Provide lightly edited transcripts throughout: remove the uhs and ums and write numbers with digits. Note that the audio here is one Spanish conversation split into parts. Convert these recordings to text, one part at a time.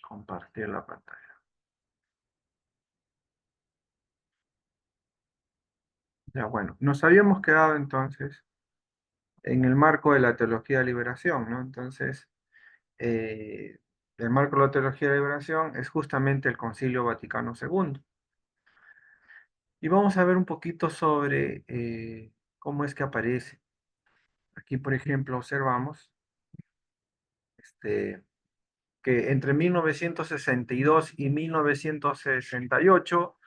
compartir la pantalla. Ya, bueno, nos habíamos quedado entonces en el marco de la teología de liberación, ¿no? Entonces, eh, el marco de la teología de liberación es justamente el Concilio Vaticano II. Y vamos a ver un poquito sobre cómo es que aparece. Aquí, por ejemplo, observamos este, que entre 1962 y 1968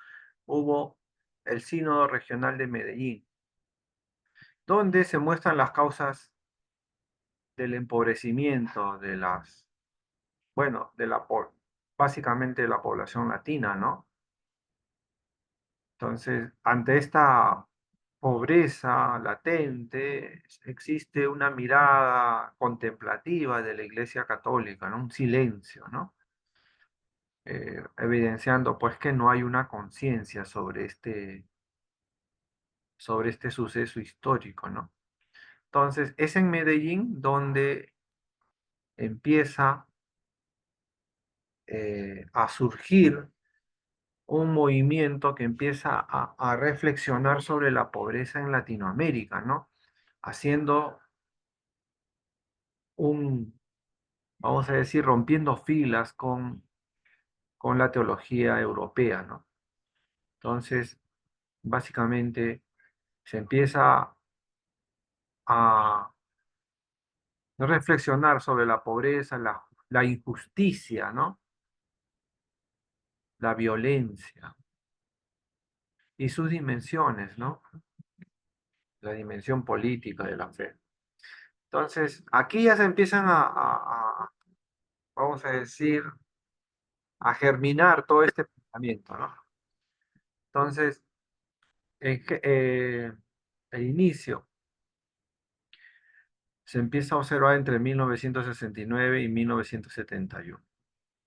hubo el Sínodo Regional de Medellín, donde se muestran las causas del empobrecimiento de las, bueno, básicamente de la población latina, ¿no? Entonces, ante esta pobreza latente, existe una mirada contemplativa de la Iglesia Católica, ¿no? Un silencio, ¿no? Evidenciando pues que no hay una conciencia sobre este suceso histórico, ¿no? Entonces, es en Medellín donde empieza a surgir un movimiento que empieza a reflexionar sobre la pobreza en Latinoamérica, ¿no? Haciendo un, vamos a decir, rompiendo filas con la teología europea, ¿no? Entonces, básicamente, se empieza a reflexionar sobre la pobreza, la injusticia, ¿no? La violencia y sus dimensiones, ¿no? La dimensión política de la fe. Entonces, aquí ya se empiezan vamos a decir, a germinar todo este pensamiento, ¿no? Entonces, el inicio se empieza a observar entre 1969 y 1971.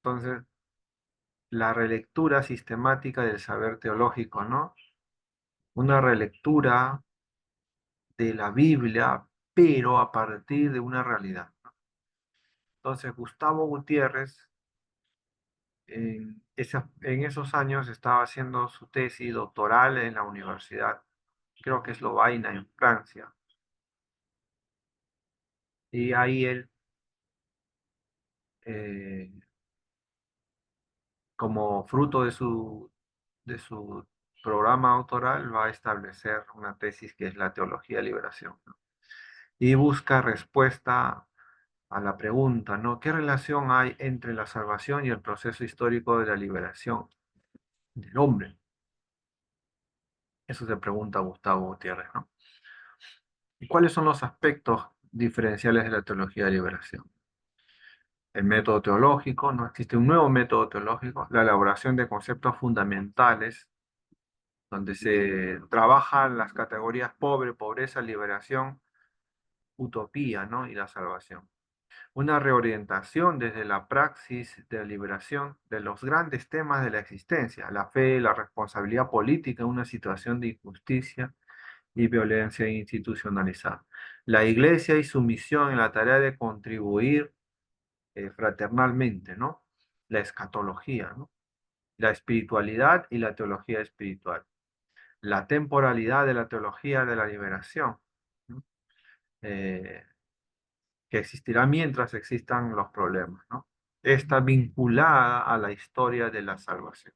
Entonces, la relectura sistemática del saber teológico, ¿no? Una relectura de la Biblia, pero a partir de una realidad. Entonces, Gustavo Gutiérrez, en esos años estaba haciendo su tesis doctoral en la universidad, creo que es Lovaina, en Francia. Y ahí él, eh, como fruto de su programa autoral, va a establecer una tesis que es la teología de liberación, ¿no? Y busca respuesta a la pregunta, ¿no? ¿Qué relación hay entre la salvación y el proceso histórico de la liberación del hombre? Eso se pregunta Gustavo Gutiérrez, ¿no? ¿Y cuáles son los aspectos diferenciales de la teología de liberación? El método teológico, no existe un nuevo método teológico, la elaboración de conceptos fundamentales, donde se trabajan las categorías pobre, pobreza, liberación, utopía, ¿no? Y la salvación. Una reorientación desde la praxis de la liberación de los grandes temas de la existencia, la fe, la responsabilidad política en una situación de injusticia y violencia institucionalizada. La Iglesia y su misión en la tarea de contribuir fraternalmente, ¿no? La escatología, ¿no? La espiritualidad y la teología espiritual. La temporalidad de la teología de la liberación, ¿no? Eh, que existirá mientras existan los problemas, ¿no? Está vinculada a la historia de la salvación.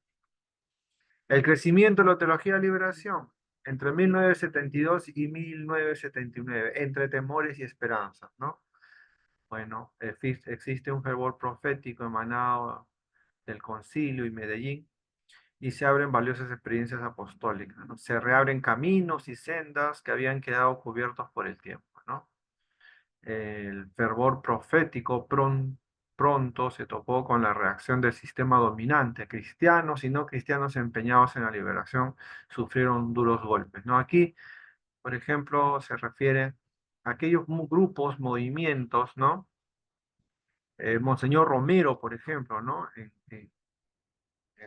El crecimiento de la teología de liberación entre 1972 y 1979, entre temores y esperanzas, ¿no? Bueno, existe un fervor profético emanado del Concilio y Medellín y se abren valiosas experiencias apostólicas, ¿no? Se reabren caminos y sendas que habían quedado cubiertos por el tiempo, ¿no? El fervor profético pronto se topó con la reacción del sistema dominante. Cristianos y no cristianos empeñados en la liberación sufrieron duros golpes, ¿no? Aquí, por ejemplo, se refiere a aquellos grupos, movimientos, ¿no? Monseñor Romero, por ejemplo, ¿no? En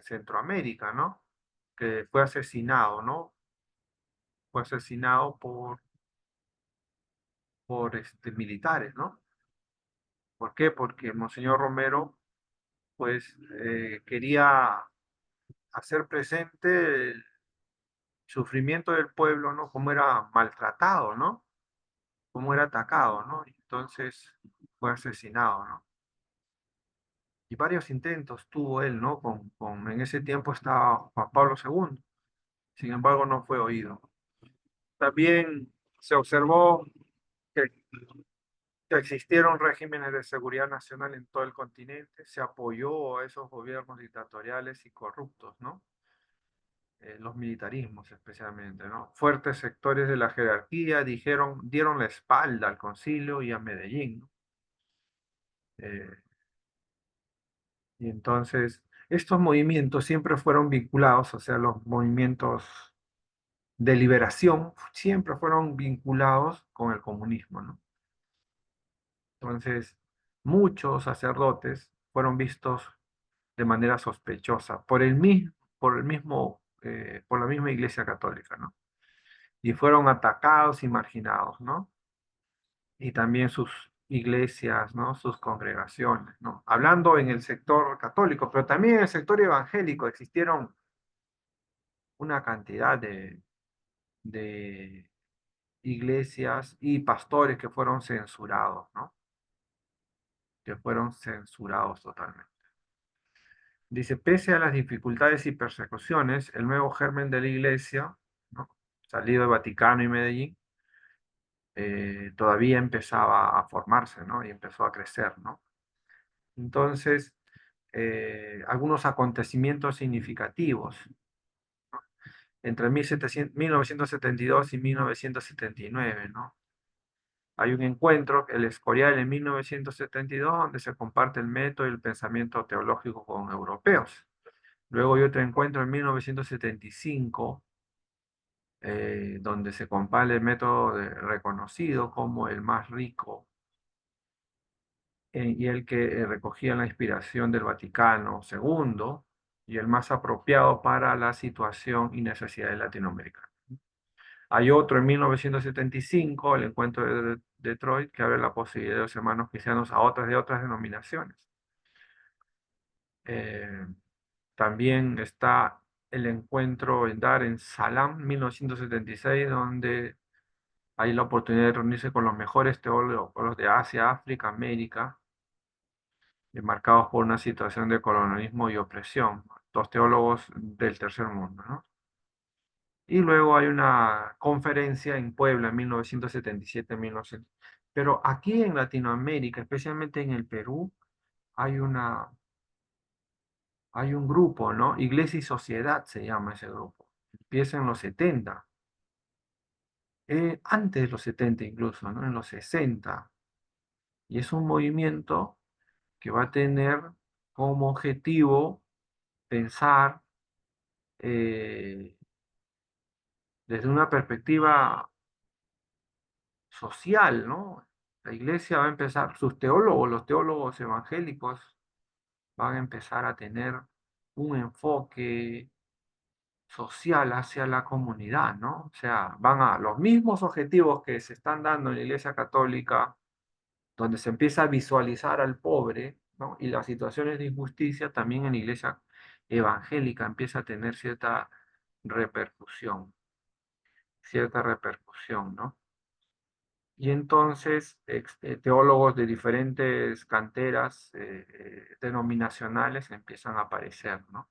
Centroamérica, ¿no? Que fue asesinado, ¿no? Fue asesinado por militares, ¿no? ¿Por qué? Porque Monseñor Romero pues quería hacer presente el sufrimiento del pueblo, ¿no? Cómo era maltratado, ¿no? Cómo era atacado, ¿no? Y entonces fue asesinado, ¿no? Y varios intentos tuvo él, ¿no? En ese tiempo estaba Juan Pablo II, sin embargo no fue oído. También se observó que, que existieron regímenes de seguridad nacional en todo el continente, se apoyó a esos gobiernos dictatoriales y corruptos, ¿no? Los militarismos especialmente, ¿no? Fuertes sectores de la jerarquía dieron la espalda al concilio y a Medellín, ¿no? Eh, y entonces, estos movimientos siempre fueron vinculados, o sea, los movimientos de liberación siempre fueron vinculados con el comunismo, ¿no? Entonces, muchos sacerdotes fueron vistos de manera sospechosa por la misma Iglesia Católica, ¿no? Y fueron atacados y marginados, ¿no? Y también sus iglesias, ¿no? Sus congregaciones, ¿no? Hablando en el sector católico, pero también en el sector evangélico existieron una cantidad de iglesias y pastores que fueron censurados, ¿no? Que fueron censurados totalmente. Dice, pese a las dificultades y persecuciones, el nuevo germen de la iglesia, ¿no? Salido de Vaticano y Medellín, todavía empezaba a formarse, ¿no? Y empezó a crecer, ¿no? Entonces, algunos acontecimientos significativos entre 1972 y 1979, ¿no? Hay un encuentro, el Escorial en 1972, donde se comparte el método y el pensamiento teológico con europeos. Luego hay otro encuentro en 1975, donde se compara el método reconocido como el más rico y el que recogía la inspiración del Vaticano II y el más apropiado para la situación y necesidades latinoamericanas. Hay otro en 1975, el encuentro de Detroit, que abre la posibilidad de los hermanos cristianos a otras de otras denominaciones. Eh, También está el encuentro en Dar en Salam, 1976, donde hay la oportunidad de reunirse con los mejores teólogos de Asia, África, América, marcados por una situación de colonialismo y opresión, los teólogos del tercer mundo, ¿no? Y luego hay una conferencia en Puebla en 1977, 1900. Pero aquí en Latinoamérica, especialmente en el Perú, hay hay un grupo, ¿no? Iglesia y Sociedad se llama ese grupo. Empieza en los 70, antes de los 70 incluso, ¿no? En los 60. Y es un movimiento que va a tener como objetivo pensar eh, desde una perspectiva social, ¿no? La iglesia va a empezar, sus teólogos, los teólogos evangélicos, van a empezar a tener un enfoque social hacia la comunidad, ¿no? O sea, van a los mismos objetivos que se están dando en la iglesia católica, donde se empieza a visualizar al pobre, ¿no? Y las situaciones de injusticia, también en la iglesia evangélica empieza a tener cierta repercusión, ¿no? Y entonces teólogos de diferentes canteras denominacionales empiezan a aparecer, ¿no?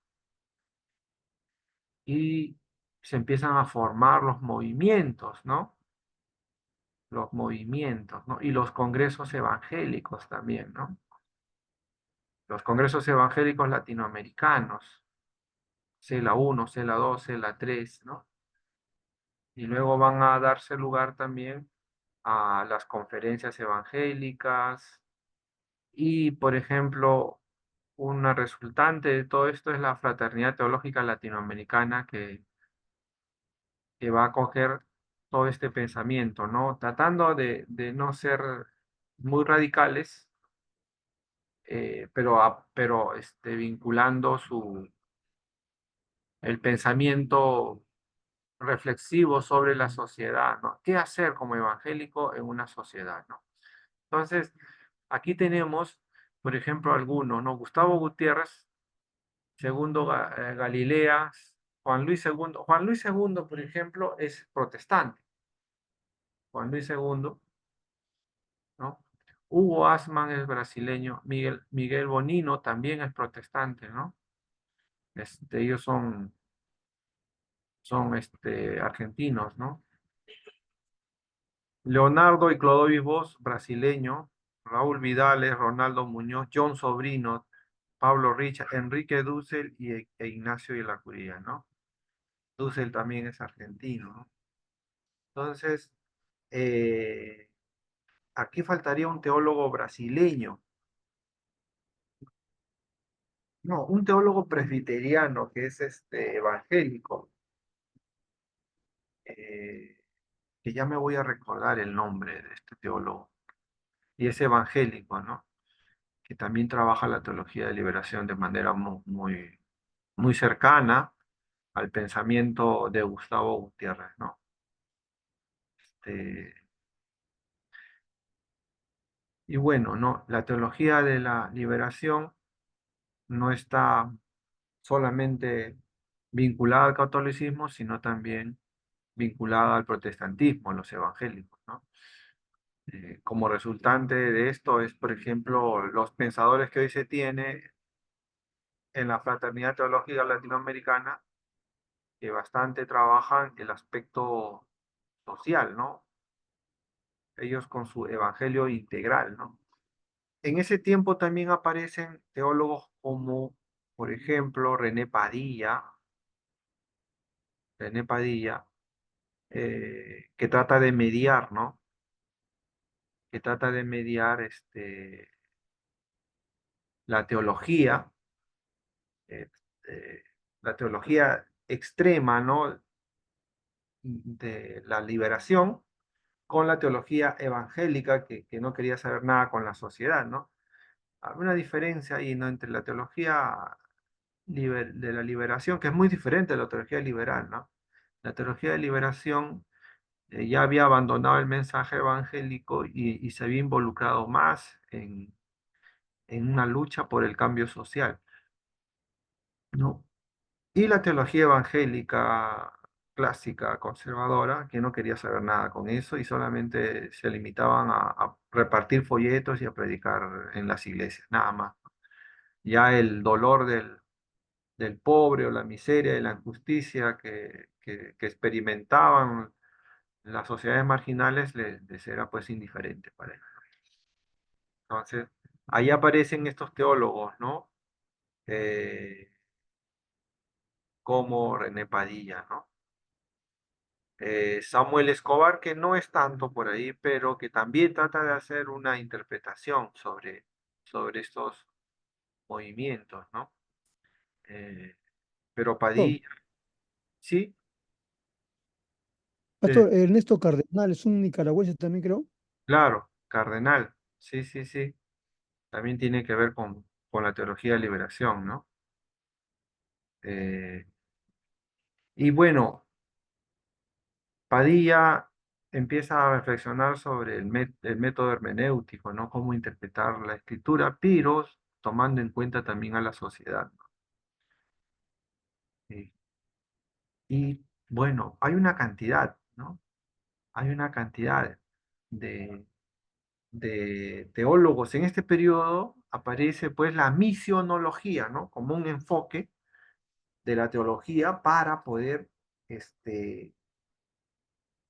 Y se empiezan a formar los movimientos, ¿no? Los movimientos, ¿no? Y los congresos evangélicos también, ¿no? Los congresos evangélicos latinoamericanos, CELA 1, CELA 2, CELA 3, ¿no? Y luego van a darse lugar también a las conferencias evangélicas y, por ejemplo, una resultante de todo esto es la Fraternidad Teológica Latinoamericana que va a coger todo este pensamiento, ¿no? Tratando de no ser muy radicales, pero vinculando el pensamiento reflexivo sobre la sociedad, ¿no? ¿Qué hacer como evangélico en una sociedad, ¿no? Entonces, aquí tenemos por ejemplo, algunos, ¿no? Gustavo Gutiérrez, segundo Galilea, Juan Luis segundo. Juan Luis segundo, por ejemplo, es protestante. Juan Luis segundo, ¿no? Hugo Asman es brasileño, Miguel Bonino también es protestante, ¿no? Ellos son argentinos, ¿no? Leonardo y Clodovis Bosch, brasileño, Raúl Vidales, Ronaldo Muñoz, John Sobrino, Pablo Richa, Enrique Dussel e Ignacio de la Curía, ¿no? Dussel también es argentino, ¿no? Entonces, eh, aquí faltaría un teólogo brasileño, no, un teólogo presbiteriano que es evangélico, eh, que ya me voy a recordar el nombre de este teólogo, y es evangélico, ¿no? Que también trabaja la teología de liberación de manera muy cercana al pensamiento de Gustavo Gutiérrez, ¿no? Este, y bueno, ¿no? La teología de la liberación no está solamente vinculada al catolicismo, sino también vinculada al protestantismo, a los evangélicos, ¿no? Como resultante de esto es, por ejemplo, los pensadores que hoy se tiene en la fraternidad teológica latinoamericana, que bastante trabajan el aspecto social, ¿no? Ellos con su evangelio integral, ¿no? En ese tiempo también aparecen teólogos como, por ejemplo, René Padilla, que trata de mediar, ¿no? Que trata de mediar la teología, eh, eh, la teología extrema, ¿no? De la liberación con la teología evangélica que no quería saber nada con la sociedad, ¿no? Hay una diferencia ahí, ¿no? Entre la teología de la liberación, que es muy diferente de la teología liberal, ¿no? La teología de liberación ya había abandonado el mensaje evangélico y se había involucrado más en una lucha por el cambio social, ¿no? Y la teología evangélica clásica, conservadora, que no quería saber nada con eso y solamente se limitaban a repartir folletos y a predicar en las iglesias, nada más. Ya el dolor del pobre o la miseria y la injusticia que experimentaban las sociedades marginales les era pues indiferente para ellos. Entonces, ahí aparecen estos teólogos, ¿no? Eh, como René Padilla, ¿no? Samuel Escobar, que no es tanto por ahí, pero que también trata de hacer una interpretación sobre estos movimientos, ¿no? Eh, pero Pastor, Padilla, sí, eh, Pastor, Ernesto Cardenal es un nicaragüense también, creo. claro, Cardenal, sí, sí, sí, también tiene que ver con la teología de liberación, ¿no? Eh, y bueno, Padilla empieza a reflexionar sobre el método hermenéutico, ¿no? Cómo interpretar la escritura, pero tomando en cuenta también a la sociedad, ¿no? Y, y, bueno, hay una cantidad, ¿no? Hay una cantidad de, de teólogos. En este periodo aparece pues la misionología, ¿no? Como un enfoque de la teología este,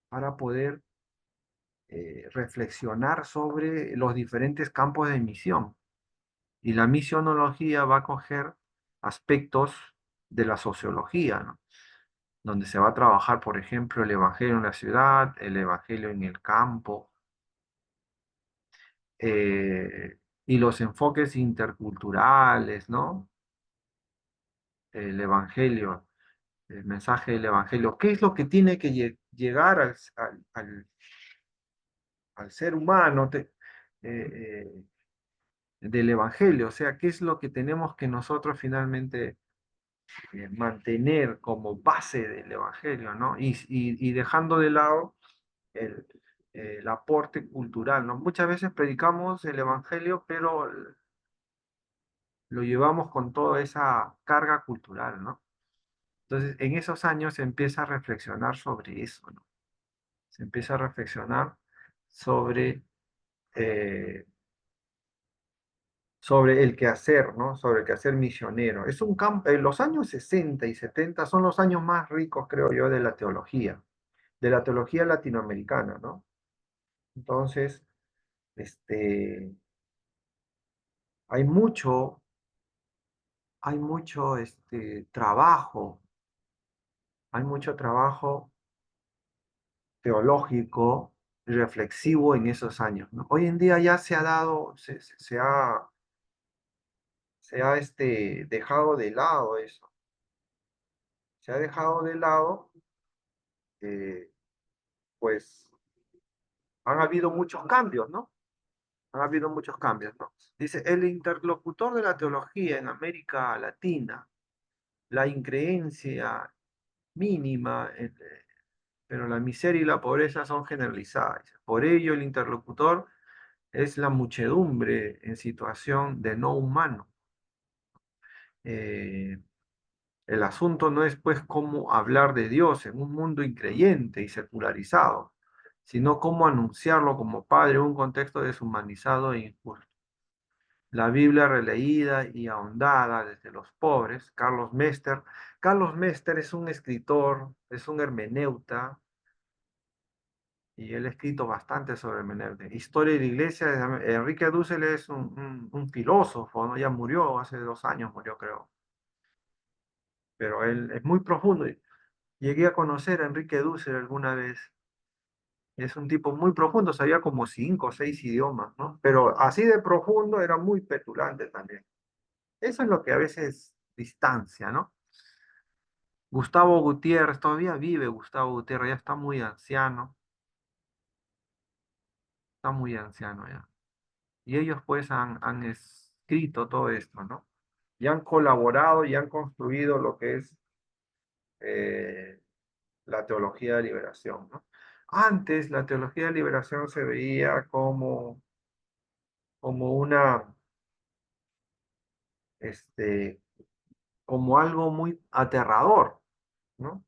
para poder reflexionar sobre los diferentes campos de misión. Y la misionología va a coger aspectos de la sociología, ¿no? Donde se va a trabajar, por ejemplo, el evangelio en la ciudad, el evangelio en el campo, y los enfoques interculturales, ¿no? El evangelio, el mensaje del evangelio. ¿Qué es lo que tiene que llegar al ser humano del evangelio? O sea, ¿qué es lo que tenemos que nosotros finalmente mantener como base del Evangelio, ¿no? Y dejando de lado el, el aporte cultural, ¿no? Muchas veces predicamos el Evangelio, pero lo llevamos con toda esa carga cultural, ¿no? Entonces, en esos años se empieza a reflexionar sobre eso, ¿no? Se empieza a reflexionar sobre, eh, sobre el quehacer, ¿no? Sobre el quehacer misionero. Es un campo, los años 60 y 70 son los años más ricos, creo yo, de la teología latinoamericana, ¿no? Entonces, este, hay mucho, hay mucho trabajo teológico y reflexivo en esos años, ¿no? Hoy en día ya se ha dado, se ha dejado de lado eso. Se ha dejado de lado, eh, pues han habido muchos cambios, ¿no? Han habido muchos cambios, ¿no? Dice, el interlocutor de la teología en América Latina, la increencia mínima, pero la miseria y la pobreza son generalizadas. Por ello, el interlocutor es la muchedumbre en situación de no humano. Eh, el asunto no es pues cómo hablar de Dios en un mundo increyente y secularizado, sino cómo anunciarlo como Padre en un contexto deshumanizado e injusto. La Biblia releída y ahondada desde los pobres, Carlos Mester. Carlos Mester es un escritor, es un hermeneuta, y él ha escrito bastante sobre hermenéutica. Historia de la Iglesia, Enrique Dussel es un filósofo, ¿no? Ya murió, hace 2 años murió, creo. Pero él es muy profundo. Llegué a conocer a Enrique Dussel alguna vez. Es un tipo muy profundo, sabía como 5 o 6 idiomas, ¿no? Pero así de profundo era muy petulante también. Eso es lo que a veces distancia, ¿no? Gustavo Gutiérrez, todavía vive Gustavo Gutiérrez, ya está muy anciano ya. Y ellos pues han escrito todo esto, ¿no? Y han colaborado y han construido lo que es eh, la teología de liberación, ¿no? Antes la teología de liberación se veía como este, como algo muy aterrador, ¿no?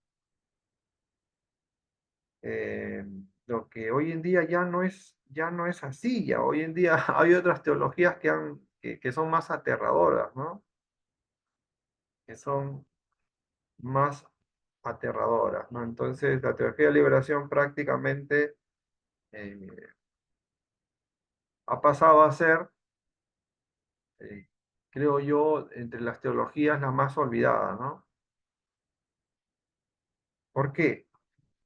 Eh, lo que hoy en día ya no es así, ya hoy en día hay otras teologías que son más aterradoras, ¿no? Que son más aterradoras, ¿no? Entonces, la teología de liberación prácticamente eh, ha pasado a ser, eh, creo yo, entre las teologías la más olvidada, ¿no? ¿Por qué?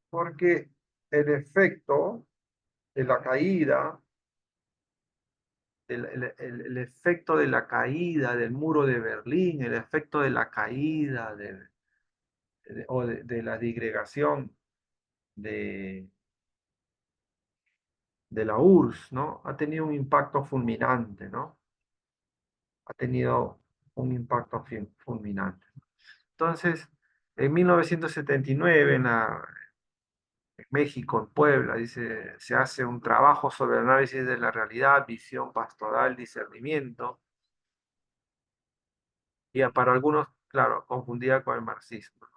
Porque el efecto de la caída, el efecto de la caída del muro de Berlín, el efecto de la caída de la digregación de, de la URSS, ¿no? Ha tenido un impacto fulminante, ¿no? Ha tenido un impacto fulminante. Entonces, en 1979, en México, en Puebla, dice, se hace un trabajo sobre el análisis de la realidad, visión pastoral, discernimiento, y para algunos, claro, confundida con el marxismo.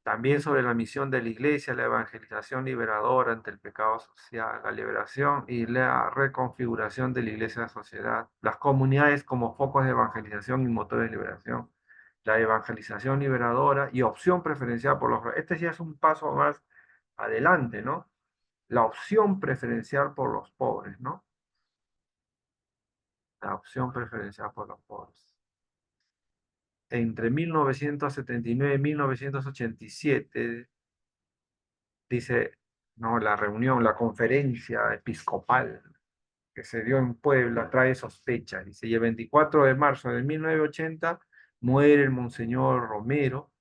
También sobre la misión de la iglesia, la evangelización liberadora ante el pecado social, la liberación y la reconfiguración de la iglesia en la sociedad, las comunidades como focos de evangelización y motores de liberación, la evangelización liberadora y opción preferencial por los... Este ya es un paso más adelante, ¿no? La opción preferencial por los pobres, ¿no? La opción preferencial por los pobres. Entre 1979 y 1987 dice, no, la reunión, la conferencia episcopal que se dio en Puebla trae sospechas. Dice, y el 24 de marzo de 1980 muere el Monseñor Romero,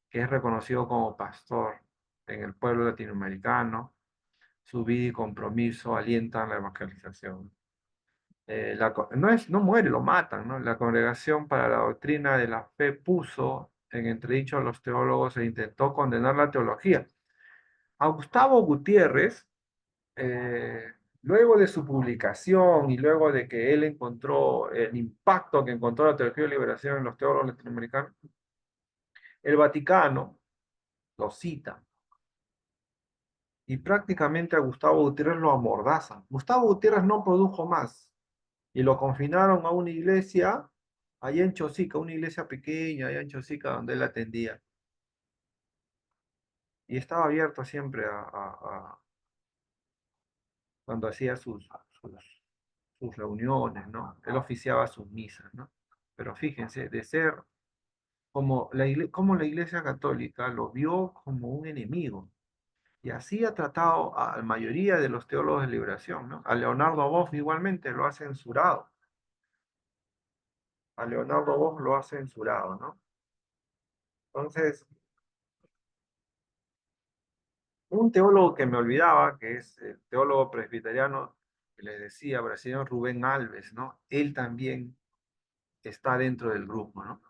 que es reconocido como pastor en el pueblo latinoamericano. Su vida y compromiso alientan la evangelización. No muere, lo matan, ¿no? La Congregación para la Doctrina de la Fe puso en entredicho a los teólogos e intentó condenar la teología. A Gustavo Gutiérrez, Luego de su publicación y luego de que él encontró el impacto que encontró la teología de liberación en los teólogos latinoamericanos, el Vaticano lo cita y prácticamente a Gustavo Gutiérrez lo amordazan. Gustavo Gutiérrez no produjo más y lo confinaron a una iglesia allá en Chosica, una iglesia pequeña allá en Chosica donde él atendía. Y estaba abierto siempre cuando hacía sus reuniones, ¿no? Él oficiaba sus misas, ¿no? Pero fíjense, de ser como la Iglesia Católica lo vio como un enemigo. Y así ha tratado a la mayoría de los teólogos de liberación, ¿no? A Leonardo Boff igualmente lo ha censurado. A Leonardo Boff lo ha censurado, ¿no? Entonces, un teólogo que me olvidaba, que es el teólogo presbiteriano, que le decía, brasileño Rubén Alves, ¿no? Él también está dentro del grupo, ¿no?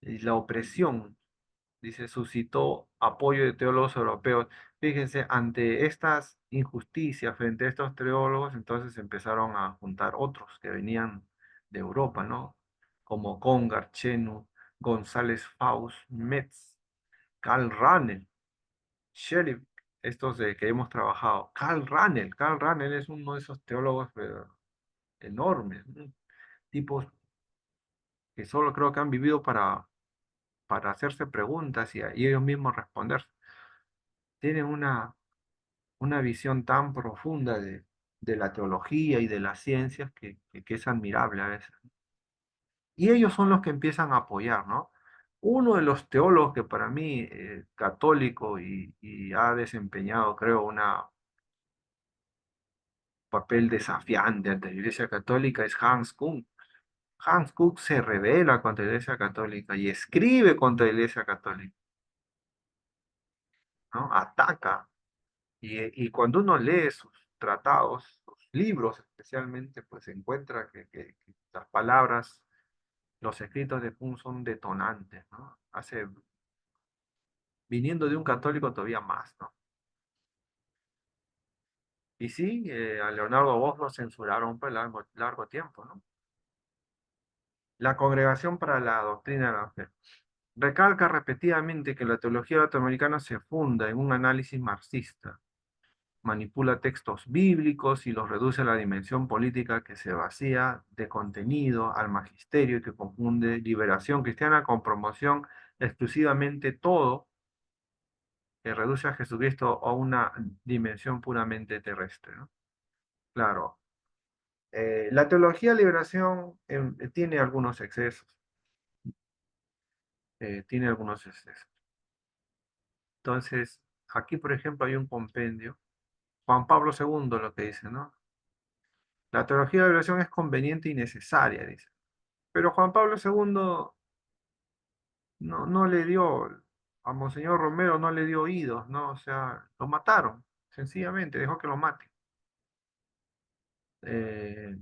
Y la opresión, dice, suscitó apoyo de teólogos europeos. Fíjense, ante estas injusticias, frente a estos teólogos, entonces empezaron a juntar otros que venían de Europa, ¿no? Como Congar, Chenu, González Faust, Metz, Karl Ranel, Shelley, estos de que hemos trabajado. Karl Ranel es uno de esos teólogos enormes, ¿no? Tipos que solo creo que han vivido para hacerse preguntas y ellos mismos responder. Tienen una visión tan profunda de la teología y de las ciencias que es admirable a veces. Y ellos son los que empiezan a apoyar, ¿no? Uno de los teólogos que para mí, católico y ha desempeñado, creo, un papel desafiante ante la Iglesia Católica es Hans Kung. Hans Kung se rebela contra la Iglesia Católica y escribe contra la Iglesia Católica, ¿no? Ataca. Y cuando uno lee sus tratados, sus libros especialmente, pues se encuentra que las palabras, los escritos de Kuhn son detonantes, ¿no? Viniendo de un católico todavía más, ¿no? Y sí, a Leonardo Bosch lo censuraron por largo, largo tiempo, ¿no? La Congregación para la Doctrina de la Fe recalca repetidamente que la teología latinoamericana se funda en un análisis marxista, manipula textos bíblicos y los reduce a la dimensión política que se vacía de contenido al magisterio y que confunde liberación cristiana con promoción exclusivamente todo, que reduce a Jesucristo a una dimensión puramente terrestre, ¿no? Claro, la teología de liberación tiene algunos excesos, tiene algunos excesos. Entonces, aquí, por ejemplo, hay un compendio, Juan Pablo II lo que dice, ¿no? La teología de la liberación es conveniente y necesaria, dice. Pero Juan Pablo II no le dio, a Monseñor Romero no le dio oídos, ¿no? O sea, lo mataron, sencillamente, dejó que lo mate. Eh,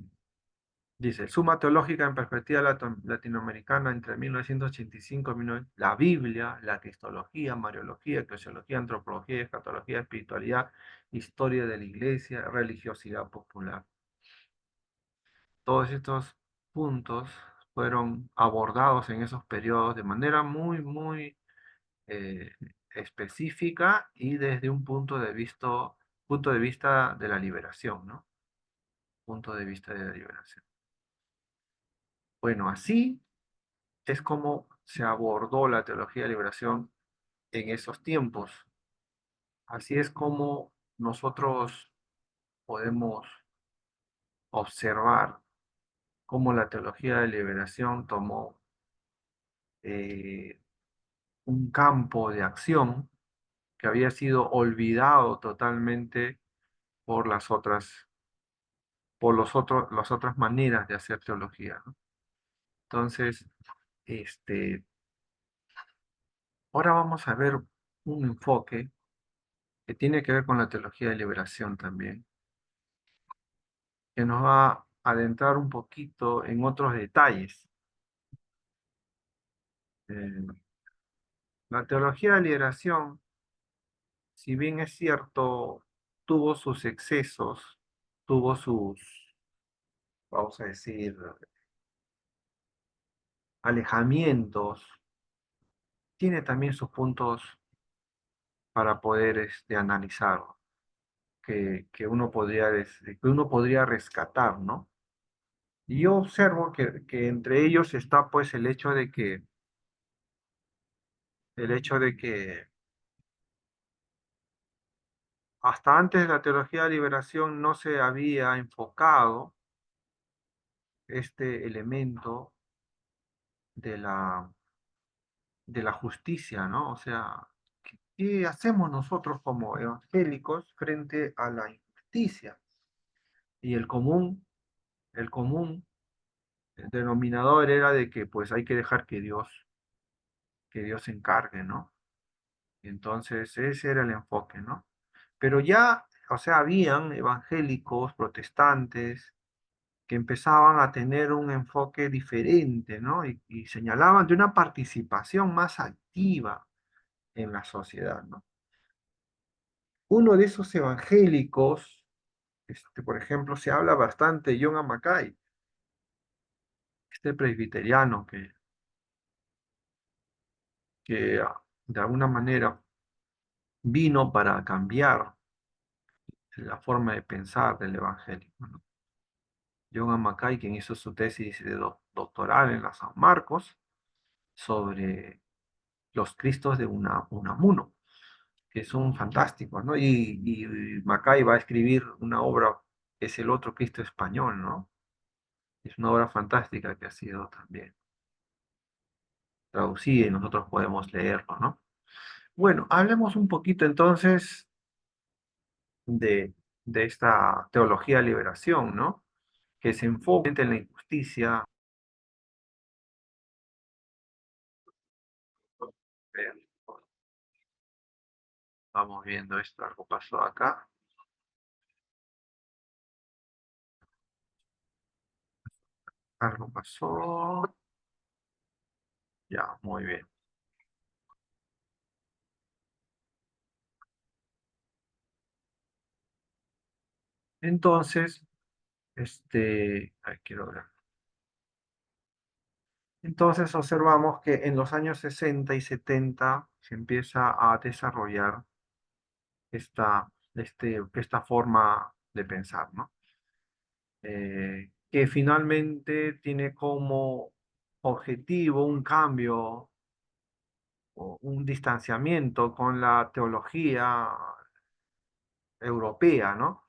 Dice, Suma teológica en perspectiva latinoamericana entre 1985 y 1900, la Biblia, la cristología, mariología, eclesiología, antropología, escatología, espiritualidad, historia de la iglesia, religiosidad popular. Todos estos puntos fueron abordados en esos periodos de manera muy eh, específica y desde un punto de vista de la liberación, ¿no? Punto de vista de la liberación. Bueno, así es como se abordó la teología de liberación en esos tiempos. Así es como nosotros podemos observar cómo la teología de liberación tomó eh, un campo de acción que había sido olvidado totalmente por las otras maneras de hacer teología, ¿no? Entonces, este, ahora vamos a ver un enfoque que tiene que ver con la teología de liberación también, que nos va a adentrar un poquito en otros detalles. Eh, la teología de liberación, si bien es cierto, tuvo sus excesos, tuvo sus, vamos a decir, alejamientos, tiene también sus puntos para poder analizar, que uno podría rescatar, ¿no? Y yo observo que entre ellos está pues el hecho de que hasta antes de la teología de liberación no se había enfocado este elemento de la justicia, ¿no? O sea, ¿qué hacemos nosotros como evangélicos frente a la injusticia? Y el común denominador era de que pues hay que dejar que Dios se encargue, ¿no? Y entonces ese era el enfoque, ¿no? Pero ya, o sea, habían evangélicos, protestantes, que empezaban a tener un enfoque diferente, ¿no? Y señalaban de una participación más activa en la sociedad, ¿no? Uno de esos evangélicos, por ejemplo, se habla bastante de John Amakai, este presbiteriano que de alguna manera vino para cambiar la forma de pensar del evangelio, ¿no? John Amakai, quien hizo su tesis de doctoral en la San Marcos sobre los Cristos de Unamuno, que son fantásticos, ¿no? Y Mackay va a escribir una obra, que es el otro Cristo español, ¿no? Es una obra fantástica que ha sido también traducida y nosotros podemos leerlo, ¿no? Bueno, hablemos un poquito entonces de, de esta teología de liberación, ¿no? Que se enfoca en la injusticia. Vamos viendo esto, algo pasó acá, algo pasó, ya, muy bien. Entonces, ay, quiero ver. Entonces observamos que en los años 60 y 70 se empieza a desarrollar esta forma de pensar, ¿no? Que finalmente tiene como objetivo un cambio o un distanciamiento con la teología europea, ¿no?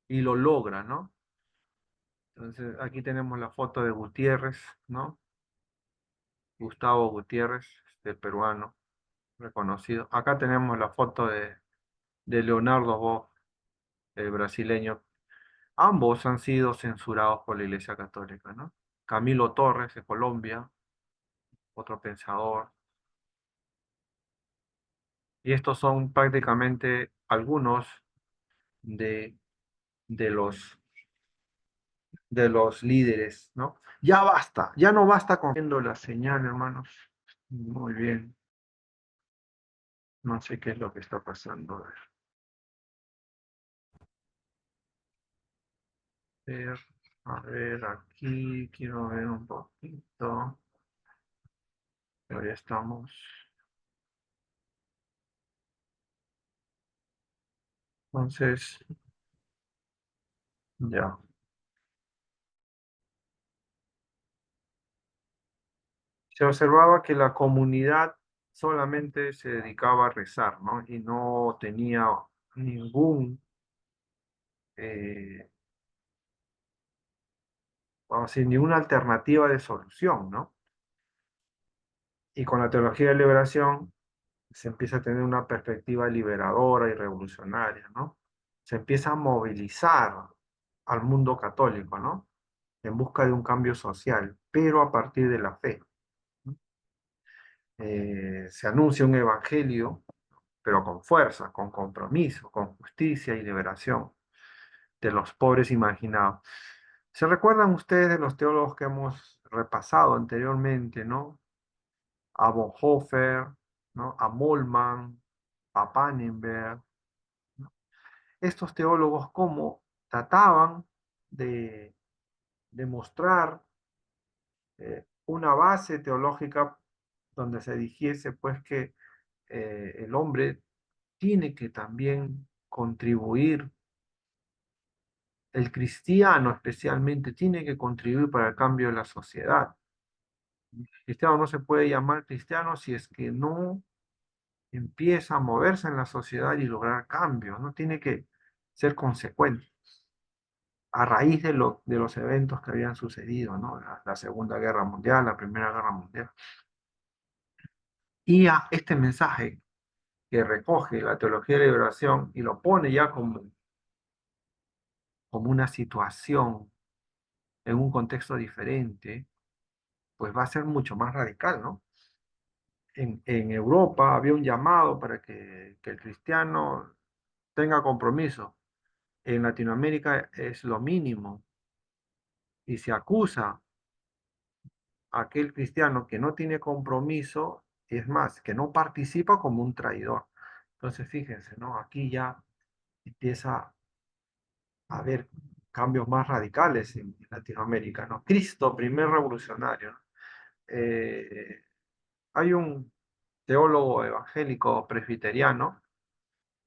Y lo logra, ¿no? Entonces aquí tenemos la foto de Gutiérrez, ¿no? Gustavo Gutiérrez, peruano, reconocido. Acá tenemos la foto de Leonardo Boff, el brasileño. Ambos han sido censurados por la Iglesia Católica, ¿no? Camilo Torres, de Colombia, otro pensador. Y estos son prácticamente algunos de, de los, de los líderes, ¿no? Ya basta, ya no basta con viendo la señal, hermanos. Muy bien, no sé qué es lo que está pasando. Ver, a ver, aquí quiero ver un poquito. Pero ya estamos. Entonces, ya. Se observaba que la comunidad solamente se dedicaba a rezar, ¿no? Y no tenía ningún, eh, vamos a decir, ninguna alternativa de solución, ¿no? Y con la teología de liberación se empieza a tener una perspectiva liberadora y revolucionaria, ¿no? Se empieza a movilizar al mundo católico, ¿no? En busca de un cambio social, pero a partir de la fe. Se anuncia un evangelio, pero con fuerza, con compromiso, con justicia y liberación de los pobres imaginados. ¿Se recuerdan ustedes de los teólogos que hemos repasado anteriormente, ¿no? A Bonhoeffer, ¿no? A Moltmann, a Pannenberg, ¿no? estos teólogos cómo trataban de demostrar una base teológica donde se dijese pues que el hombre tiene que también contribuir, el cristiano especialmente tiene que contribuir para el cambio de la sociedad. El cristiano no se puede llamar cristiano si es que no empieza a moverse en la sociedad y lograr cambios, ¿no? Tiene que ser consecuente a raíz de los eventos que habían sucedido, ¿no? La Segunda Guerra Mundial, la Primera Guerra Mundial. Y a este mensaje que recoge la teología de liberación y lo pone ya como una situación en un contexto diferente, pues va a ser mucho más radical, ¿no? En Europa había un llamado para que el cristiano tenga compromiso. En Latinoamérica es lo mínimo y se acusa a aquel cristiano que no tiene compromiso, es más, que no participa como un traidor. Entonces, fíjense, ¿no? Aquí ya empieza a haber cambios más radicales en Latinoamérica, ¿no? Cristo, primer revolucionario, ¿no? Hay un teólogo evangélico presbiteriano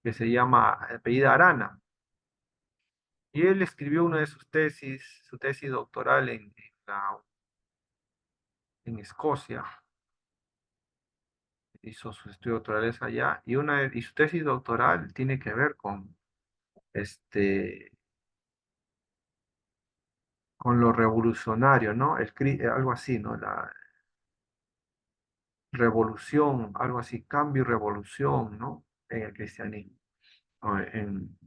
que se llama apellido Arana, y él escribió una de sus tesis, su tesis doctoral en Escocia, hizo sus estudios doctorales allá, y su tesis doctoral tiene que ver este, con lo revolucionario, ¿no? Algo así, ¿no? La revolución, algo así, cambio y revolución, ¿no? En el cristianismo, o en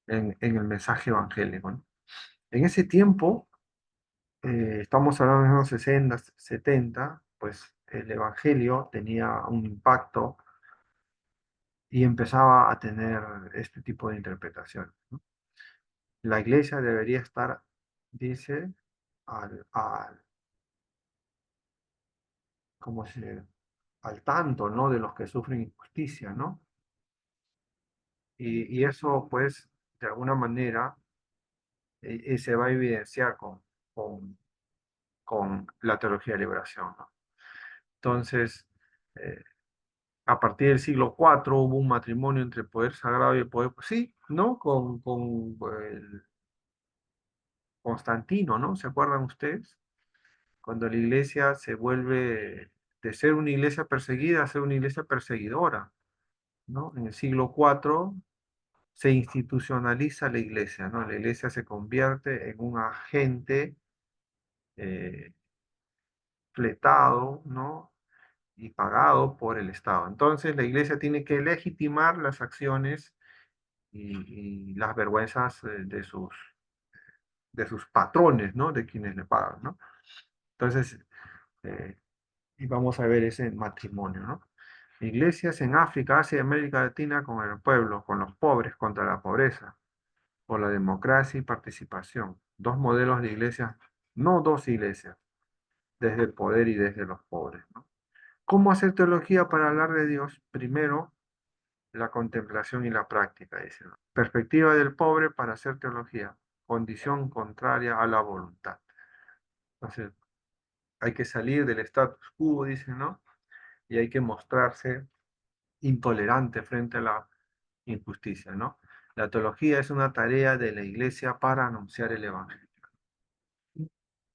el mensaje evangélico, ¿no? En ese tiempo, estamos hablando de los años 60, 70, pues el evangelio tenía un impacto y empezaba a tener este tipo de interpretación, ¿no? La iglesia debería estar, dice, al, al, ¿cómo al tanto, ¿no? De los que sufren injusticia, ¿no? Y eso, pues, de alguna manera, se va a evidenciar con, con la teología de liberación, ¿no? Entonces, eh, a partir del siglo IV hubo un matrimonio entre el poder sagrado y el poder, pues sí, ¿no? Con el Constantino, ¿no? ¿Se acuerdan ustedes? Cuando la iglesia se vuelve de ser una iglesia perseguida a ser una iglesia perseguidora, ¿no? En el siglo IV se institucionaliza la iglesia, ¿no? La iglesia se convierte en un agente eh, fletado, ¿no? Y pagado por el Estado. Entonces la iglesia tiene que legitimar las acciones y las vergüenzas de sus patrones, ¿no? De quienes le pagan, ¿no? Entonces, eh, y vamos a ver ese matrimonio, ¿no? Iglesias en África, Asia y América Latina con el pueblo, con los pobres, contra la pobreza, por la democracia y participación. Dos modelos de iglesias, no dos iglesias, desde el poder y desde los pobres, ¿no? ¿Cómo hacer teología para hablar de Dios? Primero, la contemplación y la práctica, dice, ¿no? Perspectiva del pobre para hacer teología, condición contraria a la voluntad. Entonces, hay que salir del status quo, dice, ¿no? Y hay que mostrarse intolerante frente a la injusticia, ¿no? La teología es una tarea de la iglesia para anunciar el evangelio.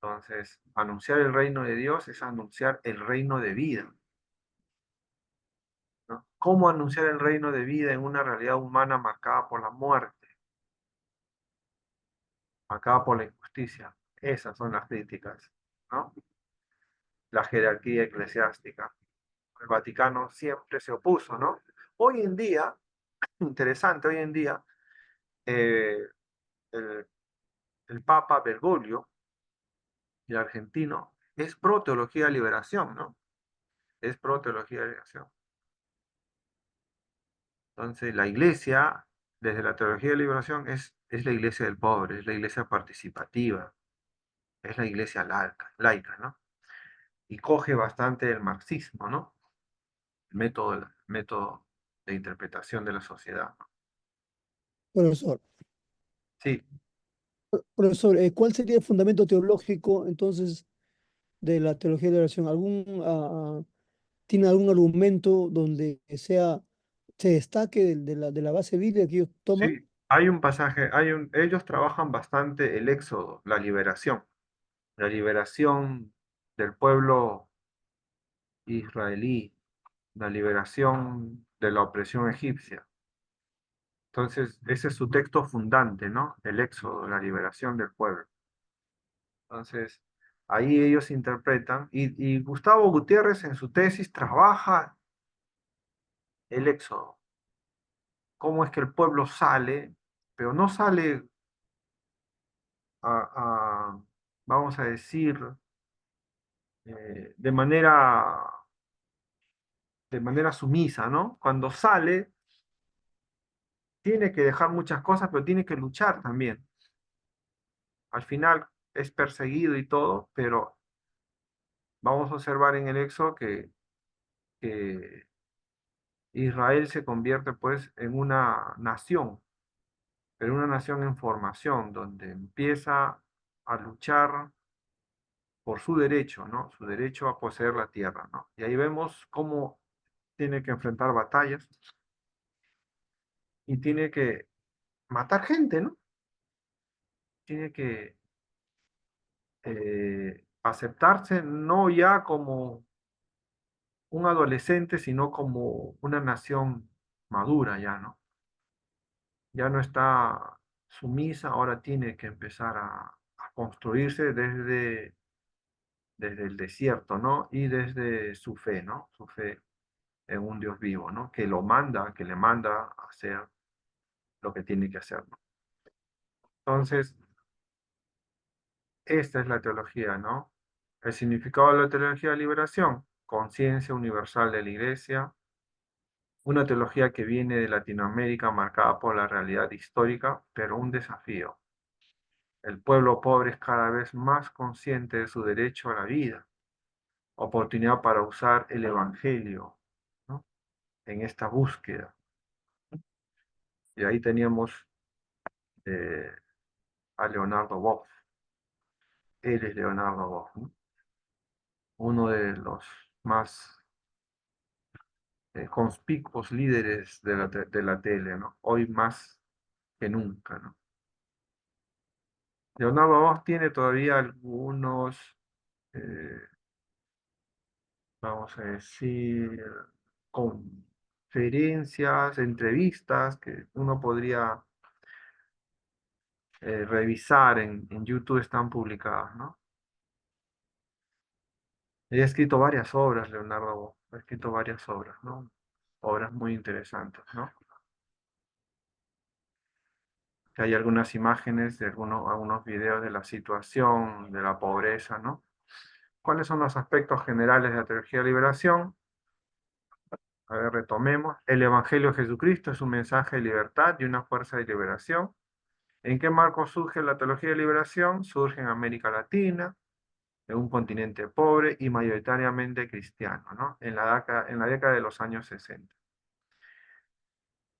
Entonces, anunciar el reino de Dios es anunciar el reino de vida, ¿no? ¿Cómo anunciar el reino de vida en una realidad humana marcada por la muerte, marcada por la injusticia? Esas son las críticas, ¿no? La jerarquía eclesiástica. El Vaticano siempre se opuso, ¿no? Hoy en día, interesante, hoy en día, eh, el, el Papa Bergoglio, el argentino, es pro teología de liberación, ¿no? Es pro teología de liberación. Entonces, la iglesia, desde la teología de liberación, es la iglesia del pobre, es la iglesia participativa, es la iglesia laica, ¿no? Y coge bastante el marxismo, ¿no? El método de interpretación de la sociedad, ¿no? Profesor, Sí, profesor, ¿cuál sería el fundamento teológico entonces de la teología de la liberación? ¿Tiene algún argumento donde se destaque de la base bíblica que ellos toman? sí. Hay un pasaje, ellos trabajan bastante el éxodo, la liberación del pueblo israelí, la liberación de la opresión egipcia. Entonces, ese es su texto fundante, ¿no? El éxodo, la liberación del pueblo. Entonces, ahí ellos interpretan, y Gustavo Gutiérrez en su tesis trabaja el éxodo, cómo es que el pueblo sale, pero no sale vamos a decir, de manera sumisa, ¿no? Cuando sale, tiene que dejar muchas cosas, pero tiene que luchar también. Al final es perseguido y todo, pero vamos a observar en el Éxodo que Israel se convierte pues en una nación, pero una nación en formación, donde empieza a luchar por su derecho, ¿no? Su derecho a poseer la tierra, ¿no? Y ahí vemos cómo tiene que enfrentar batallas y tiene que matar gente, ¿no? Tiene que aceptarse no ya como un adolescente, sino como una nación madura ya, ¿no? Ya no está sumisa, ahora tiene que empezar a construirse desde el desierto, ¿no? Y desde su fe, ¿no? Su fe en un Dios vivo, ¿no? Que lo manda, que le manda a hacer lo que tiene que hacer, ¿no? Entonces, esta es la teología, ¿no? El significado de la teología de liberación, conciencia universal de la Iglesia, una teología que viene de Latinoamérica marcada por la realidad histórica, pero un desafío. El pueblo pobre es cada vez más consciente de su derecho a la vida, oportunidad para usar el Evangelio, ¿no? En esta búsqueda. Y ahí teníamos eh, a Leonardo Boff. Él es Leonardo Boff, ¿no? Uno de los más conspicuos líderes de la tele, ¿no? Hoy más que nunca, ¿no? Leonardo Boff tiene todavía algunos, eh, vamos a decir, conferencias, entrevistas que uno podría revisar en YouTube, están publicadas, ¿no? He escrito varias obras, Leonardo Boff, ha escrito varias obras, ¿no? Obras muy interesantes, ¿no? Hay algunas imágenes de algunos videos de la situación, de la pobreza, ¿no? ¿Cuáles son los aspectos generales de la teología de liberación? A ver, retomemos. El Evangelio de Jesucristo es un mensaje de libertad y una fuerza de liberación. ¿En qué marco surge la teología de liberación? Surge en América Latina, en un continente pobre y mayoritariamente cristiano, ¿no? En la década de los años 60.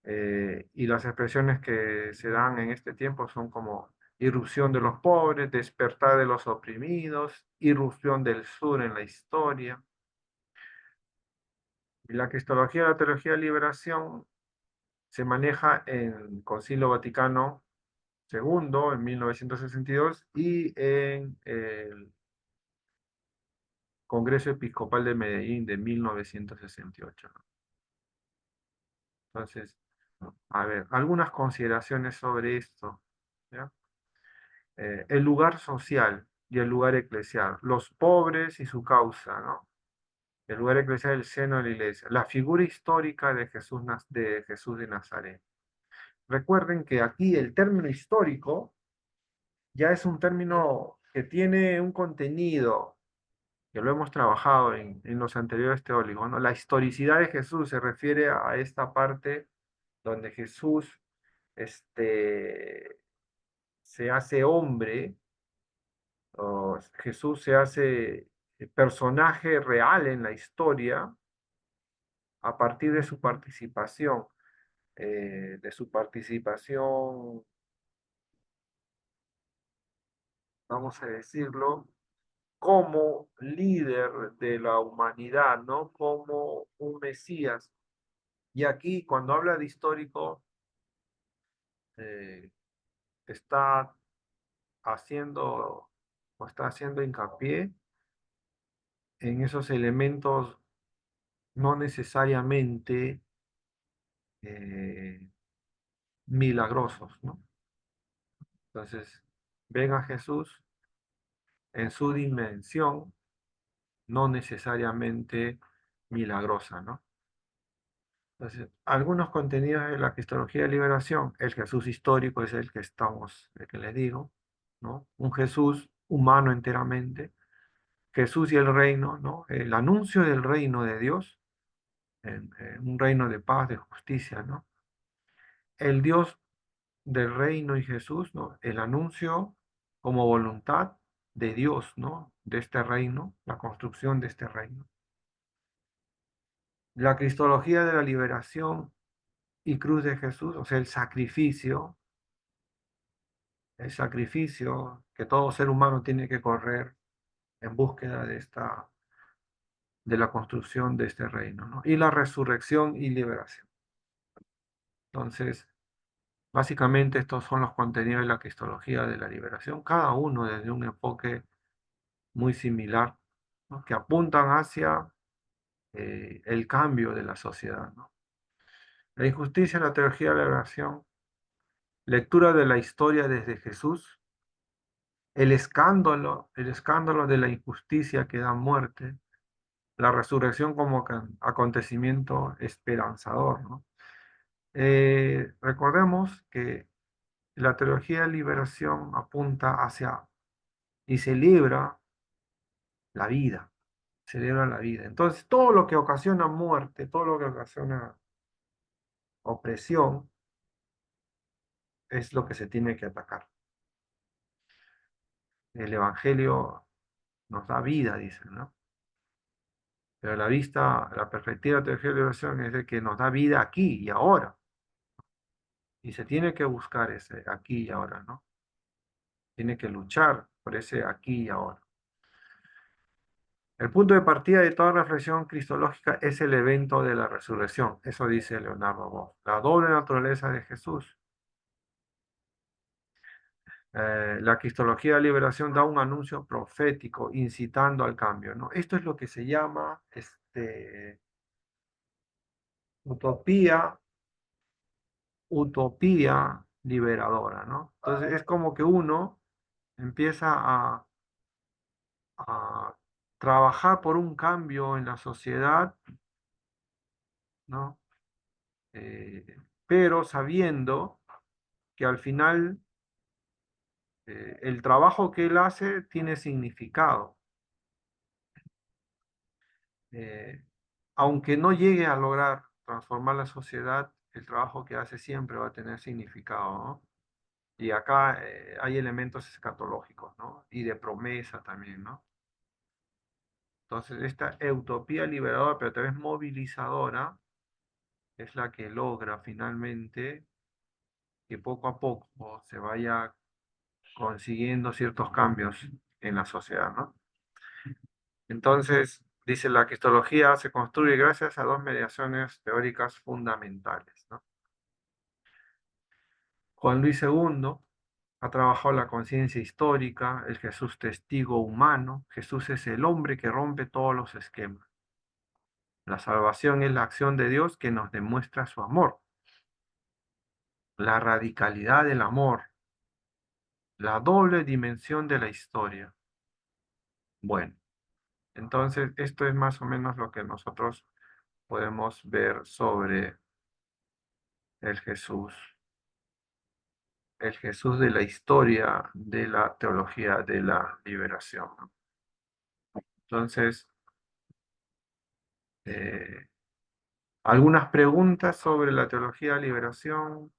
Y las expresiones que se dan en este tiempo son como irrupción de los pobres, despertar de los oprimidos, irrupción del sur en la historia. Y la cristología de la teología de liberación se maneja en el Concilio Vaticano II en 1962 y en el Congreso Episcopal de Medellín de 1968, ¿no? Entonces, a ver, algunas consideraciones sobre esto, ¿ya? El lugar social y el lugar eclesial, los pobres y su causa, ¿no? El lugar eclesial, el seno de la iglesia, la figura histórica de Jesús de Nazaret. Recuerden que aquí el término histórico ya es un término que tiene un contenido, que lo hemos trabajado en los anteriores teólogos, ¿no? La historicidad de Jesús se refiere a esta parte donde Jesús este, se hace hombre, o Jesús se hace personaje real en la historia a partir de su participación. de su participación, vamos a decirlo, como líder de la humanidad, ¿no? Como un Mesías. Y aquí, cuando habla de histórico, eh, está haciendo o está haciendo hincapié en esos elementos no necesariamente eh, milagrosos, ¿no? Entonces, ven a Jesús en su dimensión, no necesariamente milagrosa, ¿no? Entonces, algunos contenidos de la Cristología de Liberación, el Jesús histórico es el que les digo, ¿no? Un Jesús humano enteramente, Jesús y el reino, ¿no? El anuncio del reino de Dios, en un reino de paz, de justicia, ¿no? El Dios del reino y Jesús, ¿no? El anuncio como voluntad de Dios, ¿no? De este reino, la construcción de este reino. La Cristología de la Liberación y cruz de Jesús, o sea, el sacrificio que todo ser humano tiene que correr en búsqueda de la construcción de este reino, ¿no? Y la resurrección y liberación. Entonces, básicamente estos son los contenidos de la Cristología de la Liberación, cada uno desde un enfoque muy similar, ¿no? Que apuntan hacia el cambio de la sociedad, ¿no? La injusticia en la teología de la liberación, lectura de la historia desde Jesús, el escándalo de la injusticia que da muerte, la resurrección como acontecimiento esperanzador, ¿no? Recordemos que la teología de liberación apunta hacia y la vida, celebra la vida. Entonces, todo lo que ocasiona muerte, todo lo que ocasiona opresión, es lo que se tiene que atacar. El Evangelio nos da vida, dicen, ¿no? Pero la perspectiva de teología de liberación es de que nos da vida aquí y ahora. Y se tiene que buscar ese aquí y ahora, ¿no? Tiene que luchar por ese aquí y ahora. El punto de partida de toda reflexión cristológica es el evento de la resurrección. Eso dice Leonardo Boff. La doble naturaleza de Jesús. La cristología de liberación da un anuncio profético incitando al cambio, ¿no? Esto es lo que se llama utopía, utopía liberadora, ¿no? Entonces es como que uno empieza a trabajar por un cambio en la sociedad, ¿no? Eh, pero sabiendo que al final el trabajo que él hace tiene significado. Eh, Aunque no llegue a lograr transformar la sociedad, el trabajo que hace siempre va a tener significado, ¿no? Y acá hay elementos escatológicos, ¿no? Y de promesa también, ¿no? Entonces, esta utopía liberadora, pero también movilizadora, es la que logra finalmente que poco a poco se vaya consiguiendo ciertos cambios en la sociedad, ¿no? Entonces, dice la cristología se construye gracias a dos mediaciones teóricas fundamentales, ¿no? Juan Luis II ha trabajado la conciencia histórica, el Jesús testigo humano. Jesús es el hombre que rompe todos los esquemas. La salvación es la acción de Dios que nos demuestra su amor, la radicalidad del amor, la doble dimensión de la historia. Bueno, entonces esto es más o menos lo que nosotros podemos ver sobre el Jesús, el Jesús de la historia de la teología de la liberación, ¿no? Entonces, eh, algunas preguntas sobre la teología de liberación,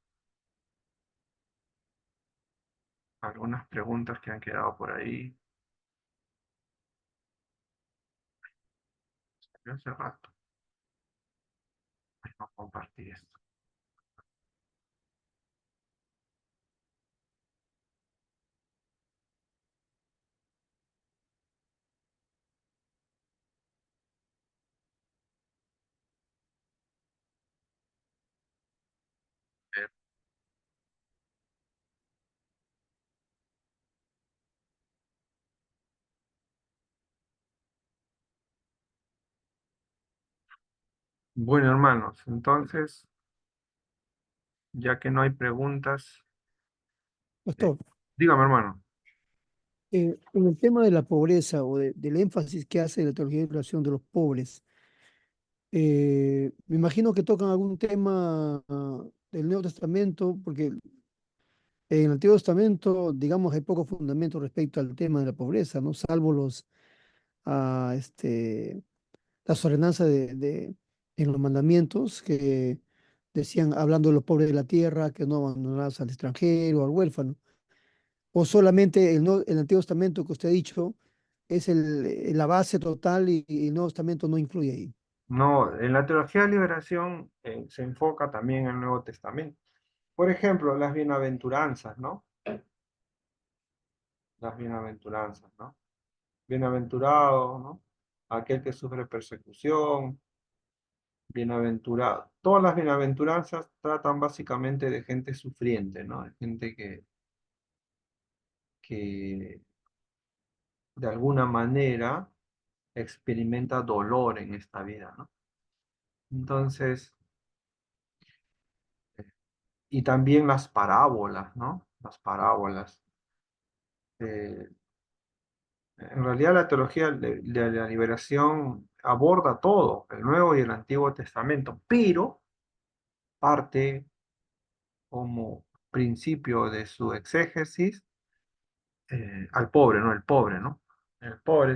algunas preguntas que han quedado por ahí. Yo hace rato no compartí esto. Bueno, hermanos, entonces, ya que no hay preguntas, eh, Pastor, dígame, hermano. en el tema de la pobreza o del énfasis que hace la teología de liberación de los pobres, me imagino que tocan algún tema del Nuevo Testamento, porque en el Antiguo Testamento, digamos, hay poco fundamento respecto al tema de la pobreza, ¿no? Salvo ah, este, las ordenanzas en los mandamientos que decían, hablando de los pobres de la tierra, que no abandonarás al extranjero, al huérfano. O solamente el Antiguo Testamento que usted ha dicho es la base total y el Nuevo Testamento no incluye ahí. No, en la teología de liberación se enfoca también en el Nuevo Testamento. Por ejemplo, las bienaventuranzas, ¿no? Las bienaventuranzas, ¿no? Bienaventurado, ¿no? Aquel que sufre persecución, bienaventurado. Todas las bienaventuranzas tratan básicamente de gente sufriente, ¿no? De gente que de alguna manera experimenta dolor en esta vida, ¿no? Entonces, y también las parábolas, ¿no? Las parábolas. eh, En realidad la teología de la liberación aborda todo, el Nuevo y el Antiguo Testamento, pero parte como principio de su exégesis al pobre, ¿no? El pobre, ¿no? El pobre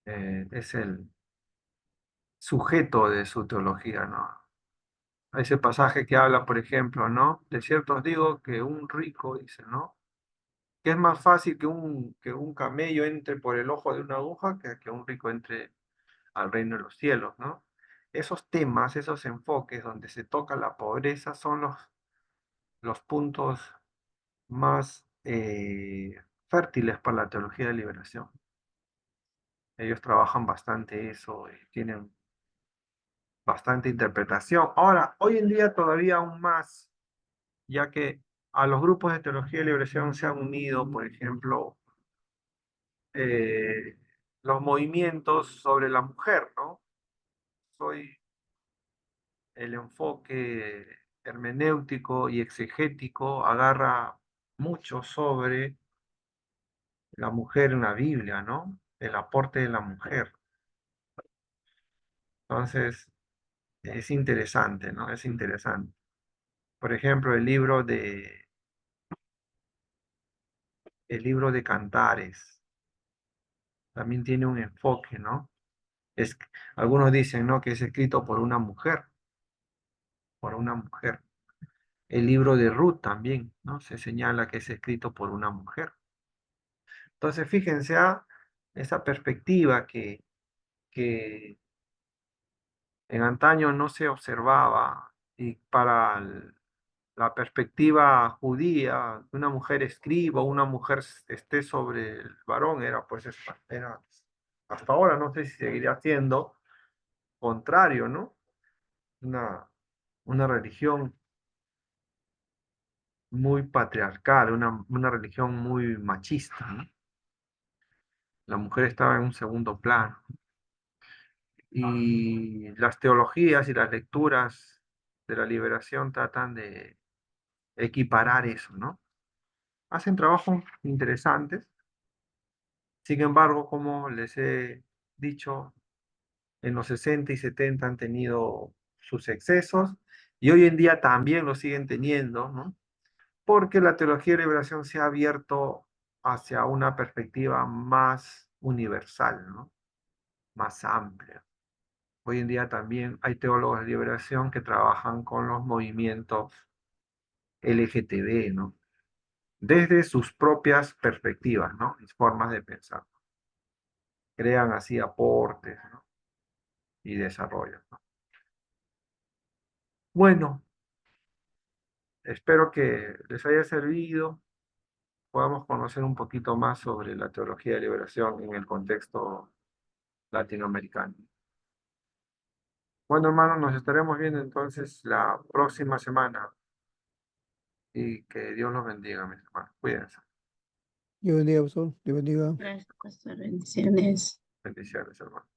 es el sujeto de su teología, ¿no? Ese pasaje que habla, por ejemplo, ¿no? De cierto os digo que un rico, dice, ¿no? Que es más fácil que un camello entre por el ojo de una aguja que un rico entre al reino de los cielos, ¿no? Esos temas, esos enfoques donde se toca la pobreza son los puntos más fértiles para la teología de liberación. Ellos trabajan bastante eso y tienen bastante interpretación. Ahora, hoy en día todavía aún más, ya que a los grupos de teología de liberación se han unido, por ejemplo, eh, los movimientos sobre la mujer, ¿no? Soy el enfoque hermenéutico y exegético agarra mucho sobre la mujer en la Biblia, ¿no? El aporte de la mujer. Entonces, es interesante, ¿no? Es interesante. Por ejemplo, el libro de Cantares también tiene un enfoque, ¿no? Es, algunos dicen, ¿no? Que es escrito por una mujer, por una mujer. El libro de Ruth también, ¿no? Se señala que es escrito por una mujer. Entonces, fíjense a esa perspectiva que en antaño no se observaba y para la perspectiva judía, que una mujer escriba, una mujer esté sobre el varón, era pues era, hasta ahora no sé si seguiría siendo contrario, ¿no? Una, una religión muy patriarcal, una religión muy machista, ¿no? La mujer estaba en un segundo plano. Y las teologías y las lecturas de la liberación tratan de equiparar eso, ¿no? Hacen trabajos interesantes. Sin embargo, como les he dicho, en los 60 y 70 han tenido sus excesos y hoy en día también lo siguen teniendo, ¿no? Porque la teología de liberación se ha abierto hacia una perspectiva más universal, ¿no? Más amplia. Hoy en día también hay teólogos de liberación que trabajan con los movimientos LGTB, ¿no? Desde sus propias perspectivas, ¿no? Y formas de pensar. Crean así aportes, ¿no? Y desarrollan, ¿no? Bueno, espero que les haya servido, podamos conocer un poquito más sobre la teología de liberación en el contexto latinoamericano. Bueno, hermanos, nos estaremos viendo entonces la próxima semana y que Dios los bendiga, mis hermanos. Cuídense. Dios bendiga, pastor. Dios bendiga. Gracias, pastor. Bendiciones. Bendiciones, hermanos.